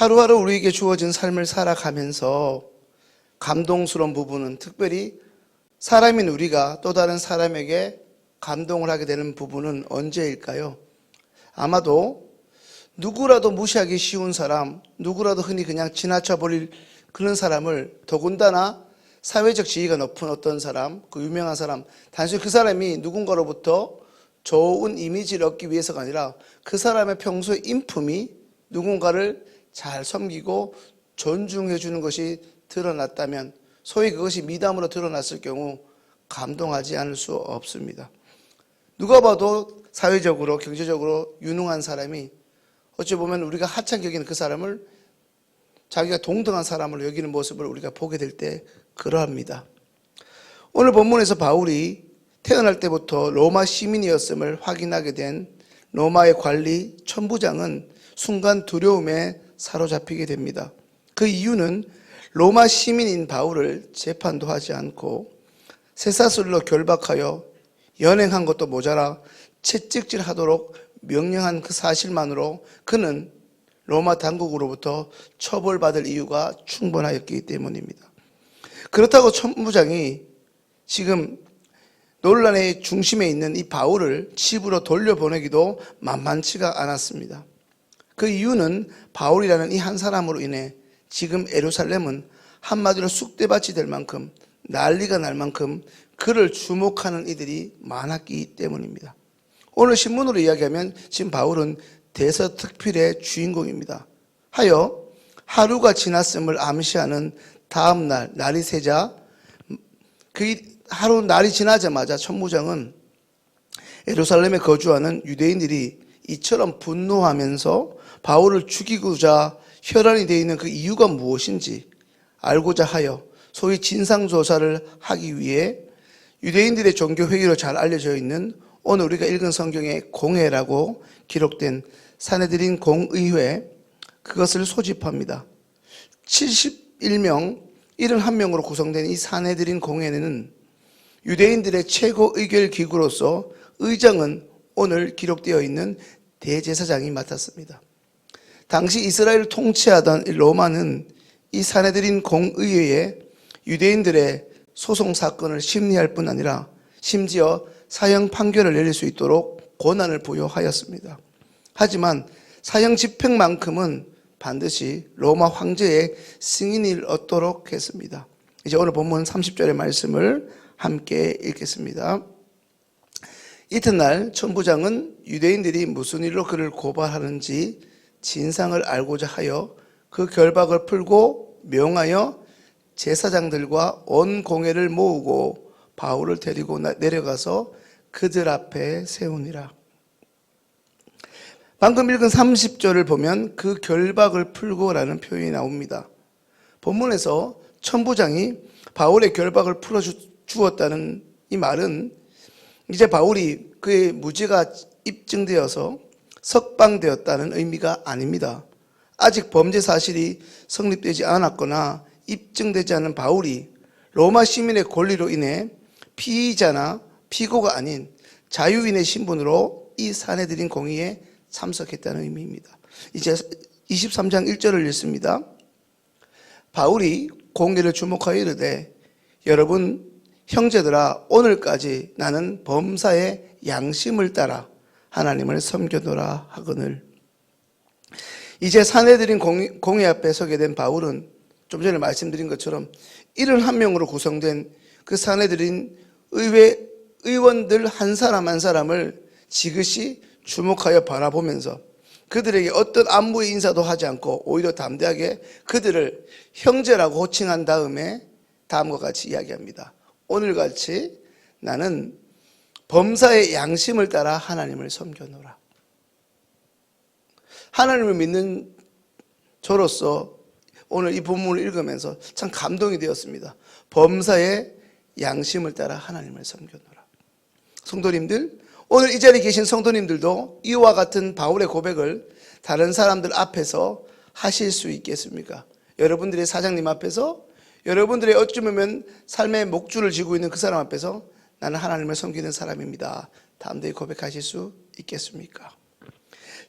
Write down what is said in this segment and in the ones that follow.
하루하루 우리에게 주어진 삶을 살아가면서 감동스러운 부분은 특별히 사람인 우리가 또 다른 사람에게 감동을 하게 되는 부분은 언제일까요? 아마도 누구라도 무시하기 쉬운 사람, 누구라도 흔히 그냥 지나쳐 버릴 그런 사람을, 더군다나 사회적 지위가 높은 어떤 사람, 그 유명한 사람, 단순히 그 사람이 누군가로부터 좋은 이미지를 얻기 위해서가 아니라 그 사람의 평소의 인품이 누군가를 잘 섬기고 존중해 주는 것이 드러났다면, 소위 그것이 미담으로 드러났을 경우 감동하지 않을 수 없습니다. 누가 봐도 사회적으로 경제적으로 유능한 사람이 어찌 보면 우리가 하찮게 여기는 그 사람을 자기가 동등한 사람으로 여기는 모습을 우리가 보게 될 때 그러합니다. 오늘 본문에서 바울이 태어날 때부터 로마 시민이었음을 확인하게 된 로마의 관리 천부장은 순간 두려움에 사로잡히게 됩니다. 그 이유는 로마 시민인 바울을 재판도 하지 않고 쇠사슬로 결박하여 연행한 것도 모자라 채찍질하도록 명령한 그 사실만으로 그는 로마 당국으로부터 처벌받을 이유가 충분하였기 때문입니다. 그렇다고 천부장이 지금 논란의 중심에 있는 이 바울을 집으로 돌려보내기도 만만치가 않았습니다. 그 이유는 바울이라는 이 한 사람으로 인해 지금 예루살렘은 한마디로 쑥대밭이 될 만큼, 난리가 날 만큼 그를 주목하는 이들이 많았기 때문입니다. 오늘 신문으로 이야기하면 지금 바울은 대서특필의 주인공입니다. 하여 하루가 지났음을 암시하는 다음 날, 날이 새자 날이 지나자마자 천부장은 예루살렘에 거주하는 유대인들이 이처럼 분노하면서 바울을 죽이고자 혈안이 되어 있는 그 이유가 무엇인지 알고자 하여 소위 진상조사를 하기 위해 유대인들의 종교회의로 잘 알려져 있는 오늘 우리가 읽은 성경의 공회라고 기록된 산헤드린 공의회, 그것을 소집합니다. 71명, 71명으로 구성된 이 산헤드린 공회는 유대인들의 최고 의결기구로서 의장은 오늘 기록되어 있는 대제사장이 맡았습니다. 당시 이스라엘을 통치하던 로마는 이 산헤드린 공의회에 유대인들의 소송 사건을 심리할 뿐 아니라 심지어 사형 판결을 내릴 수 있도록 권한을 부여하였습니다. 하지만 사형 집행만큼은 반드시 로마 황제의 승인을 얻도록 했습니다. 이제 오늘 본문 30절의 말씀을 함께 읽겠습니다. 이튿날 천부장은 유대인들이 무슨 일로 그를 고발하는지 진상을 알고자 하여 그 결박을 풀고 명하여 제사장들과 온 공회를 모으고 바울을 데리고 내려가서 그들 앞에 세우니라. 방금 읽은 30절을 보면 그 결박을 풀고라는 표현이 나옵니다. 본문에서 천부장이 바울의 결박을 풀어주었다는 이 말은 이제 바울이 그의 무죄가 입증되어서 석방되었다는 의미가 아닙니다. 아직 범죄 사실이 성립되지 않았거나 입증되지 않은 바울이 로마 시민의 권리로 인해 피의자나 피고가 아닌 자유인의 신분으로 이 산헤드린 공의에 참석했다는 의미입니다. 이제 23장 1절을 읽습니다. 바울이 공회를 주목하여 이르되 여러분 형제들아, 오늘까지 나는 범사의 양심을 따라 하나님을 섬겨노라 하거늘. 이제 산헤드린 공회 앞에 서게 된 바울은 좀 전에 말씀드린 것처럼 71명으로 구성된 그 산헤드린 의회 의원들 한 사람 한 사람을 지그시 주목하여 바라보면서 그들에게 어떤 안부의 인사도 하지 않고 오히려 담대하게 그들을 형제라고 호칭한 다음에 다음과 같이 이야기합니다. 오늘같이 나는 범사의 양심을 따라 하나님을 섬겨노라. 하나님을 믿는 저로서 오늘 이 본문을 읽으면서 참 감동이 되었습니다. 범사의 양심을 따라 하나님을 섬겨노라. 성도님들, 오늘 이 자리에 계신 성도님들도 이와 같은 바울의 고백을 다른 사람들 앞에서 하실 수 있겠습니까? 여러분들의 사장님 앞에서, 여러분들의 어쩌면 삶의 목줄을 쥐고 있는 그 사람 앞에서 나는 하나님을 섬기는 사람입니다. 담대히 고백하실 수 있겠습니까?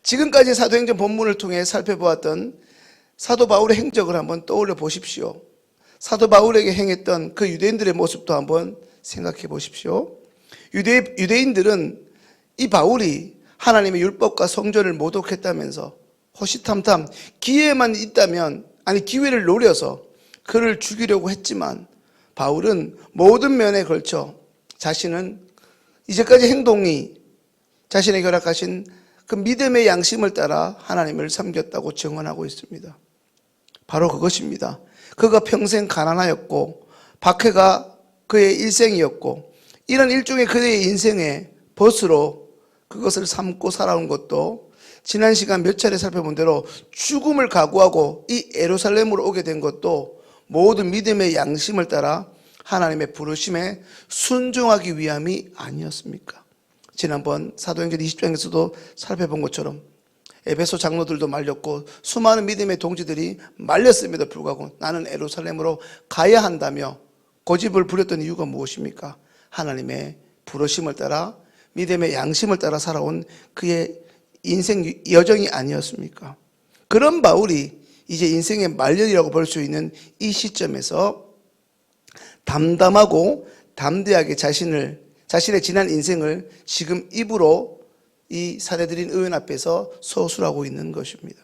지금까지 사도행전 본문을 통해 살펴보았던 사도 바울의 행적을 한번 떠올려 보십시오. 사도 바울에게 행했던 그 유대인들의 모습도 한번 생각해 보십시오. 유대인들은 이 바울이 하나님의 율법과 성전을 모독했다면서 호시탐탐 기회만 있다면, 기회를 노려서 그를 죽이려고 했지만, 바울은 모든 면에 걸쳐 자신은 이제까지 행동이 자신에게 허락하신 그 믿음의 양심을 따라 하나님을 섬겼다고 증언하고 있습니다. 바로 그것입니다. 그가 평생 가난하였고 박해가 그의 일생이었고, 이런 일종의 그의 인생의 벗으로 그것을 삼고 살아온 것도 지난 시간 몇 차례 살펴본 대로 죽음을 각오하고 이 예루살렘으로 오게 된 것도 모든 믿음의 양심을 따라 하나님의 부르심에 순종하기 위함이 아니었습니까? 지난번 사도행전 20장에서도 살펴본 것처럼 에베소 장로들도 말렸고 수많은 믿음의 동지들이 말렸음에도 불구하고 나는 예루살렘으로 가야 한다며 고집을 부렸던 이유가 무엇입니까? 하나님의 부르심을 따라 믿음의 양심을 따라 살아온 그의 인생 여정이 아니었습니까? 그런 바울이 이제 인생의 말년이라고 볼 수 있는 이 시점에서 담담하고 담대하게 자신의 지난 인생을 지금 입으로 이 사례드린 의원 앞에서 서술하고 있는 것입니다.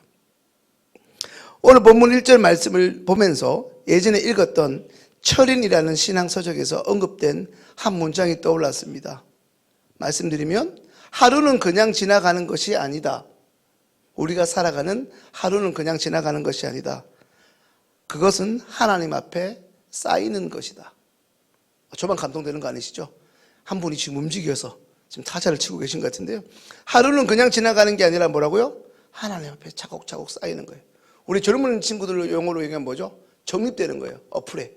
오늘 본문 1절 말씀을 보면서 예전에 읽었던 철인이라는 신앙서적에서 언급된 한 문장이 떠올랐습니다. 말씀드리면 하루는 그냥 지나가는 것이 아니다. 우리가 살아가는 하루는 그냥 지나가는 것이 아니다. 그것은 하나님 앞에 쌓이는 것이다. 저만 감동되는 거 아니시죠? 한 분이 지금 움직여서 지금 타자를 치고 계신 것 같은데요. 하루는 그냥 지나가는 게 아니라 뭐라고요? 하나님 앞에 차곡차곡 쌓이는 거예요. 우리 젊은 친구들 용어로 얘기하면 뭐죠? 적립되는 거예요. 어플에.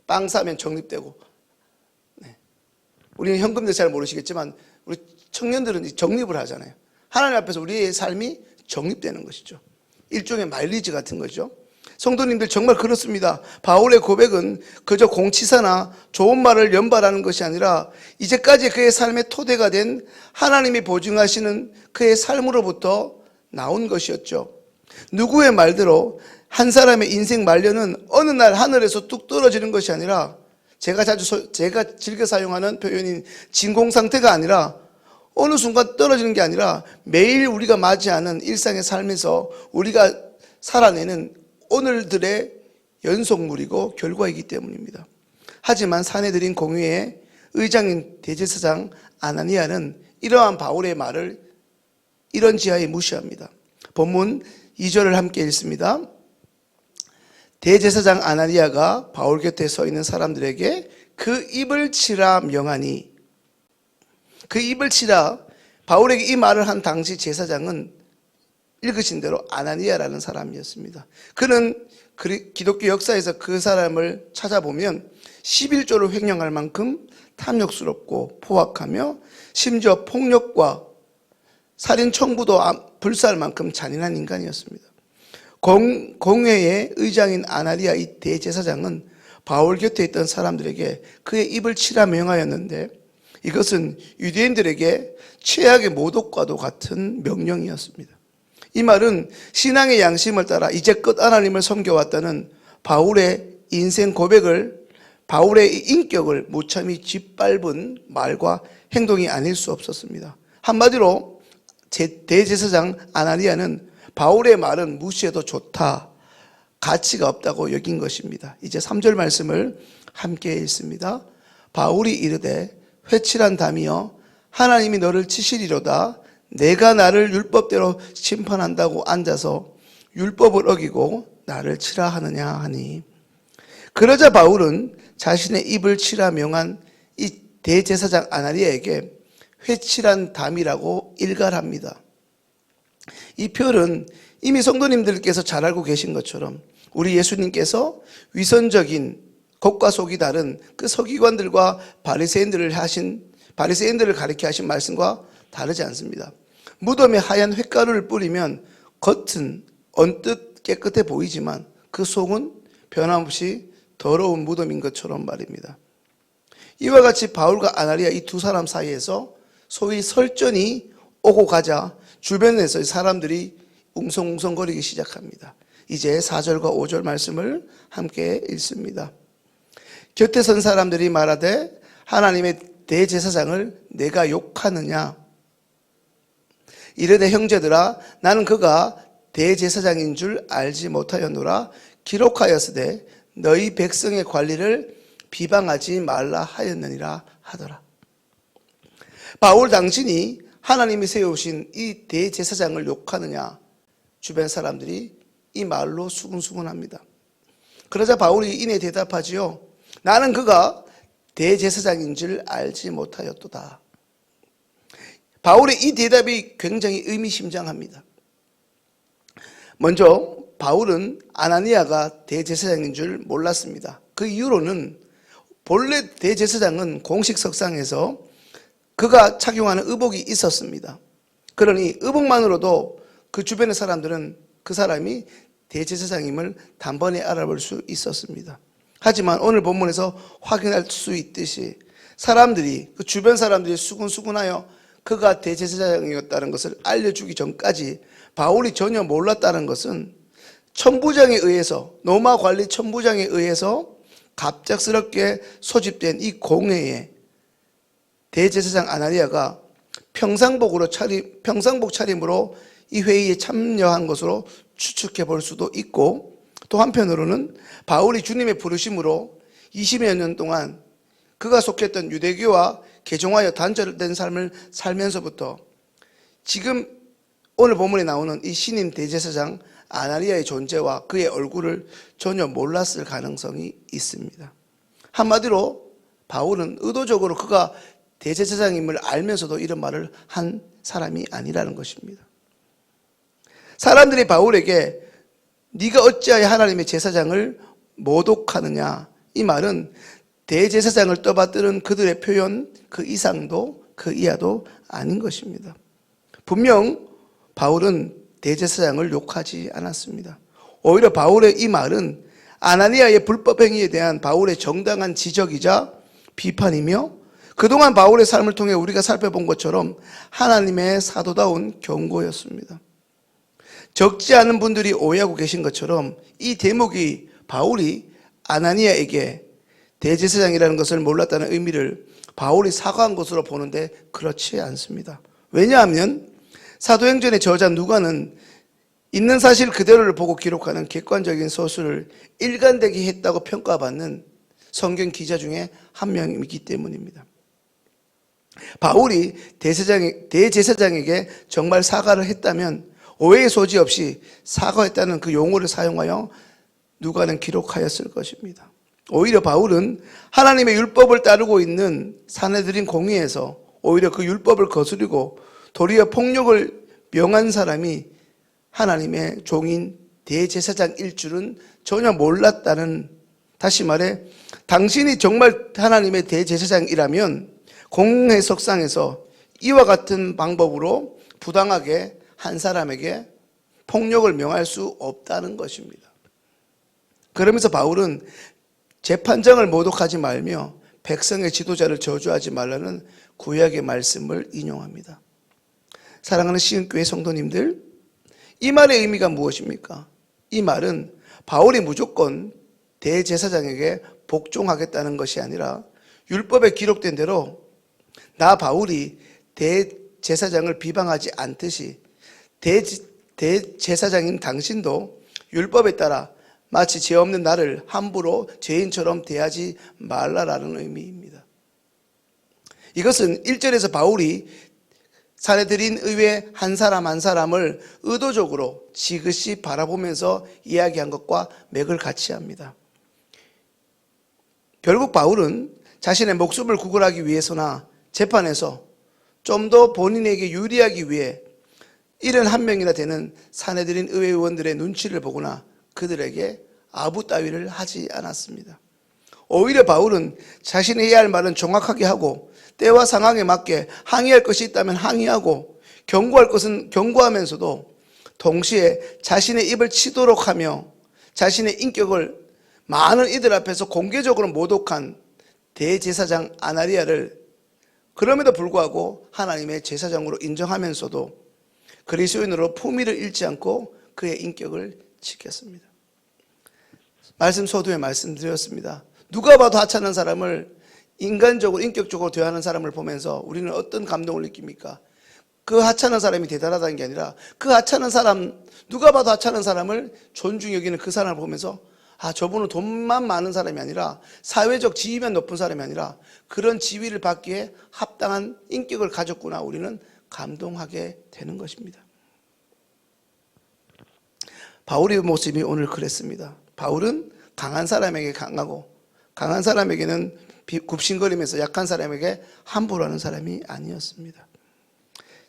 빵 싸면 적립되고. 우리는 현금들 잘 모르시겠지만 우리 청년들은 적립을 하잖아요. 하나님 앞에서 우리의 삶이 적립되는 것이죠. 일종의 마일리지 같은 거죠. 성도님들 정말 그렇습니다. 바울의 고백은 그저 공치사나 좋은 말을 연발하는 것이 아니라 이제까지 그의 삶의 토대가 된 하나님이 보증하시는 그의 삶으로부터 나온 것이었죠. 누구의 말대로 한 사람의 인생 말년은 어느 날 하늘에서 뚝 떨어지는 것이 아니라 제가 즐겨 사용하는 표현인 진공상태가 아니라 어느 순간 떨어지는 게 아니라 매일 우리가 맞이하는 일상의 삶에서 우리가 살아내는 오늘들의 연속물이고 결과이기 때문입니다. 하지만 사내들인 공회의 의장인 대제사장 아나니아는 이러한 바울의 말을 이런 지하에 무시합니다. 본문 2절을 함께 읽습니다. 대제사장 아나니아가 바울 곁에 서 있는 사람들에게 그 입을 치라 명하니, 그 입을 치라, 바울에게 이 말을 한 당시 제사장은 읽으신 대로 아나니아라는 사람이었습니다. 그는 기독교 역사에서 그 사람을 찾아보면 11조를 횡령할 만큼 탐욕스럽고 포악하며 심지어 폭력과 살인 청부도 불사할 만큼 잔인한 인간이었습니다. 공회의 의장인 아나니아 이 대제사장은 바울 곁에 있던 사람들에게 그의 입을 치라 명하였는데 이것은 유대인들에게 최악의 모독과도 같은 명령이었습니다. 이 말은 신앙의 양심을 따라 이제껏 하나님을 섬겨왔다는 바울의 인생 고백을, 바울의 인격을 무참히 짓밟은 말과 행동이 아닐 수 없었습니다. 한마디로 대제사장 아나니아는 바울의 말은 무시해도 좋다, 가치가 없다고 여긴 것입니다. 이제 3절 말씀을 함께 읽습니다. 바울이 이르되 회칠한 담이여 하나님이 너를 치시리로다. 내가 나를 율법대로 심판한다고 앉아서 율법을 어기고 나를 치라 하느냐 하니. 그러자 바울은 자신의 입을 치라 명한 이 대제사장 아나니아에게 회칠한 담이라고 일갈합니다. 이 표현은 이미 성도님들께서 잘 알고 계신 것처럼 우리 예수님께서 위선적인 겉과 속이 다른 그 서기관들과 바리새인들을 가리켜 하신 말씀과 다르지 않습니다. 무덤에 하얀 횟가루를 뿌리면 겉은 언뜻 깨끗해 보이지만 그 속은 변함없이 더러운 무덤인 것처럼 말입니다. 이와 같이 바울과 아나니아 이 두 사람 사이에서 소위 설전이 오고 가자 주변에서 사람들이 웅성웅성거리기 시작합니다. 이제 4절과 5절 말씀을 함께 읽습니다. 곁에 선 사람들이 말하되 하나님의 대제사장을 내가 욕하느냐? 이르되 형제들아 나는 그가 대제사장인 줄 알지 못하였노라. 기록하였으되 너희 백성의 관리를 비방하지 말라 하였느니라 하더라. 바울 당신이 하나님이 세우신 이 대제사장을 욕하느냐? 주변 사람들이 이 말로 수근수근합니다. 그러자 바울이 이내 대답하지요. 나는 그가 대제사장인 줄 알지 못하였도다. 바울의 이 대답이 굉장히 의미심장합니다. 먼저 바울은 아나니아가 대제사장인 줄 몰랐습니다. 그 이유로는 본래 대제사장은 공식 석상에서 그가 착용하는 의복이 있었습니다. 그러니 의복만으로도 그 주변의 사람들은 그 사람이 대제사장임을 단번에 알아볼 수 있었습니다. 하지만 오늘 본문에서 확인할 수 있듯이 사람들이, 그 주변 사람들이 수근수근하여 그가 대제사장이었다는 것을 알려주기 전까지 바울이 전혀 몰랐다는 것은 천부장에 의해서, 노마 관리 천부장에 의해서 갑작스럽게 소집된 이 공회에 대제사장 아나니아가 평상복 차림으로 이 회의에 참여한 것으로 추측해 볼 수도 있고, 또 한편으로는 바울이 주님의 부르심으로 20여 년 동안 그가 속했던 유대교와 개종하여 단절된 삶을 살면서부터 지금 오늘 본문에 나오는 이 신임 대제사장 아나니아의 존재와 그의 얼굴을 전혀 몰랐을 가능성이 있습니다. 한마디로 바울은 의도적으로 그가 대제사장임을 알면서도 이런 말을 한 사람이 아니라는 것입니다. 사람들이 바울에게 네가 어찌하여 하나님의 제사장을 모독하느냐, 이 말은 대제사장을 떠받드는 그들의 표현 그 이상도 그 이하도 아닌 것입니다. 분명 바울은 대제사장을 욕하지 않았습니다. 오히려 바울의 이 말은 아나니아의 불법 행위에 대한 바울의 정당한 지적이자 비판이며, 그동안 바울의 삶을 통해 우리가 살펴본 것처럼 하나님의 사도다운 경고였습니다. 적지 않은 분들이 오해하고 계신 것처럼 이 대목이 바울이 아나니아에게 대제사장이라는 것을 몰랐다는 의미를 바울이 사과한 것으로 보는데 그렇지 않습니다. 왜냐하면 사도행전의 저자 누가는 있는 사실 그대로를 보고 기록하는 객관적인 서술을 일관되게 했다고 평가받는 성경 기자 중에 한 명이기 때문입니다. 바울이 대제사장에게 정말 사과를 했다면 오해의 소지 없이 사과했다는 그 용어를 사용하여 누가는 기록하였을 것입니다. 오히려 바울은 하나님의 율법을 따르고 있는 사내들인 공의에서 오히려 그 율법을 거스르고 도리어 폭력을 명한 사람이 하나님의 종인 대제사장일 줄은 전혀 몰랐다는, 다시 말해 당신이 정말 하나님의 대제사장이라면 공회석상에서 이와 같은 방법으로 부당하게 한 사람에게 폭력을 명할 수 없다는 것입니다. 그러면서 바울은 재판장을 모독하지 말며 백성의 지도자를 저주하지 말라는 구약의 말씀을 인용합니다. 사랑하는 시흥교회 성도님들, 이 말의 의미가 무엇입니까? 이 말은 바울이 무조건 대제사장에게 복종하겠다는 것이 아니라 율법에 기록된 대로 나 바울이 대제사장을 비방하지 않듯이 대제사장인 당신도 율법에 따라 마치 죄 없는 나를 함부로 죄인처럼 대하지 말라라는 의미입니다. 이것은 1절에서 바울이 사내들인 의회 한 사람 한 사람을 의도적으로 지그시 바라보면서 이야기한 것과 맥을 같이 합니다. 결국 바울은 자신의 목숨을 구걸하기 위해서나 재판에서 좀 더 본인에게 유리하기 위해 71명이나 되는 사내들인 의회 의원들의 눈치를 보거나 그들에게 아부 따위를 하지 않았습니다. 오히려 바울은 자신이 해야 할 말은 정확하게 하고 때와 상황에 맞게 항의할 것이 있다면 항의하고 경고할 것은 경고하면서도 동시에 자신의 입을 치도록 하며 자신의 인격을 많은 이들 앞에서 공개적으로 모독한 대제사장 아나니아를 그럼에도 불구하고 하나님의 제사장으로 인정하면서도 그리스도인으로 품위를 잃지 않고 그의 인격을 지켰습니다. 말씀 소두에 말씀드렸습니다. 누가 봐도 하찮은 사람을 인간적으로 인격적으로 대하는 사람을 보면서 우리는 어떤 감동을 느낍니까? 그 하찮은 사람이 대단하다는 게 아니라 그 하찮은 사람, 누가 봐도 하찮은 사람을 존중히 여기는 그 사람을 보면서 저분은 돈만 많은 사람이 아니라 사회적 지위만 높은 사람이 아니라 그런 지위를 받기에 합당한 인격을 가졌구나, 우리는 감동하게 되는 것입니다. 바울의 모습이 오늘 그랬습니다. 바울은 강한 사람에게 강하고 강한 사람에게는 굽신거리면서 약한 사람에게 함부로 하는 사람이 아니었습니다.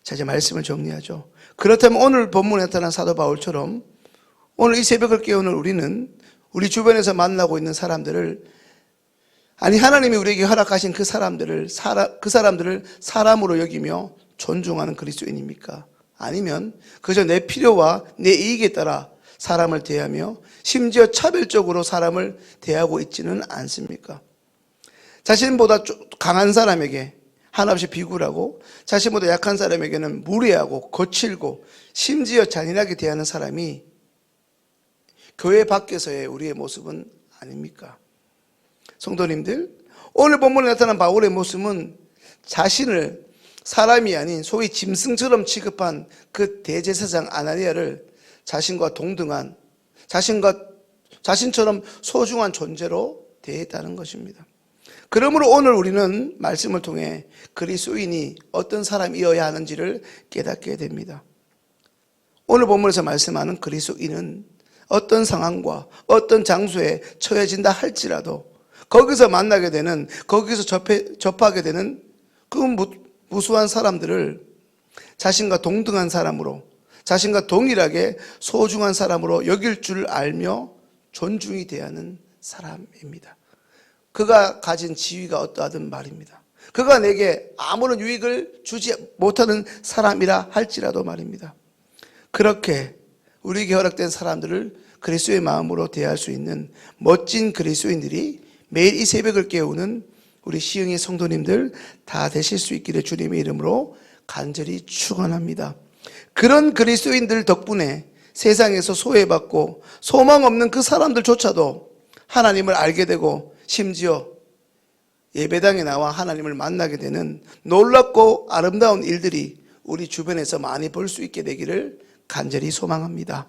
자, 이제 말씀을 정리하죠. 그렇다면 오늘 본문에 나타난 사도 바울처럼 오늘 이 새벽을 깨우는 우리는 우리 주변에서 만나고 있는 사람들을, 아니 하나님이 우리에게 허락하신 그 사람들을 사람으로 여기며 존중하는 그리스도인입니까? 아니면 그저 내 필요와 내 이익에 따라 사람을 대하며 심지어 차별적으로 사람을 대하고 있지는 않습니까? 자신보다 강한 사람에게 한없이 비굴하고 자신보다 약한 사람에게는 무례하고 거칠고 심지어 잔인하게 대하는 사람이 교회 밖에서의 우리의 모습은 아닙니까? 성도님들, 오늘 본문에 나타난 바울의 모습은 자신을 사람이 아닌 소위 짐승처럼 취급한 그 대제사장 아나니아를 자신과 동등한, 자신처럼 소중한 존재로 대했다는 것입니다. 그러므로 오늘 우리는 말씀을 통해 그리스도인이 어떤 사람이어야 하는지를 깨닫게 됩니다. 오늘 본문에서 말씀하는 그리스도인은 어떤 상황과 어떤 장소에 처해진다 할지라도 거기서 만나게 되는, 거기서 접하게 되는 그 무수한 사람들을 자신과 동등한 사람으로, 자신과 동일하게 소중한 사람으로 여길 줄 알며 존중이 대하는 사람입니다. 그가 가진 지위가 어떠하든 말입니다. 그가 내게 아무런 유익을 주지 못하는 사람이라 할지라도 말입니다. 그렇게 우리에게 허락된 사람들을 그리스도의 마음으로 대할 수 있는 멋진 그리스도인들이 매일 이 새벽을 깨우는 우리 시흥의 성도님들 다 되실 수 있기를 주님의 이름으로 간절히 축원합니다. 그런 그리스도인들 덕분에 세상에서 소외받고 소망 없는 그 사람들조차도 하나님을 알게 되고 심지어 예배당에 나와 하나님을 만나게 되는 놀랍고 아름다운 일들이 우리 주변에서 많이 볼 수 있게 되기를 간절히 소망합니다.